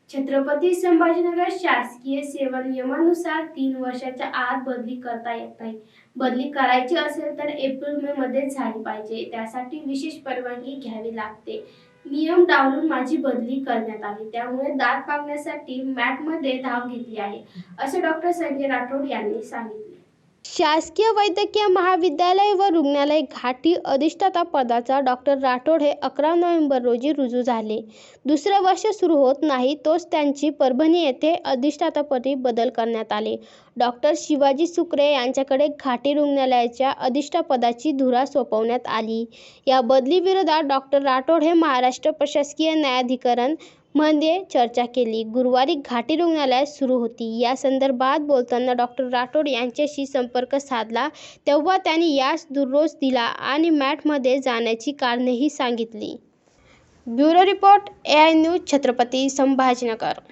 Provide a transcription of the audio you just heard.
छत्रपती संभाजीनगर शासकीय सेवा नियमानुसार 3 वर्षाच्या आत बदली करता येत नाही. बदली करायची असेल तर एप्रिल-मे मध्ये झाली पाहिजे. त्यासाठी विशेष परवानगी घ्यावी लागते. नियम डावलून माझी बदली करण्यात आली. त्यामुळे दात पांगण्यासाठी मॅटमध्ये धाव घेतली आहे, असे डॉक्टर संजय राठोड यांनी सांगितले. शासकीय वैद्यकीय महाविद्यालय व रुग्णालय घाटी अधिष्ठाता पदाचा डॉक्टर राठोड हे 11 नोव्हेंबर रोजी रुजू झाले. दुसरे वर्ष सुरू होत नाही तोच त्यांची परभणी येथे अधिष्ठातापदी बदल करण्यात आले. डॉक्टर शिवाजी सुकरे यांच्याकडे घाटी रुग्णालयाच्या अधिष्ठातापदाची धुरा सोपवण्यात आली. या बदलीविरोधात डॉक्टर राठोड हे महाराष्ट्र प्रशासकीय न्यायाधिकरण मध्ये चर्चा केली. गुरुवारी घाटी रुग्णालयात सुरू होती. या संदर्भात बोलताना डॉक्टर राठोड यांच्याशी संपर्क साधला तेव्हा त्यांनी यास दुजोरा दिला आणि मॅटमध्ये जाण्याची कारणेही सांगितली. Bureau report, AI news, Chhatrapati Sambhajinagar.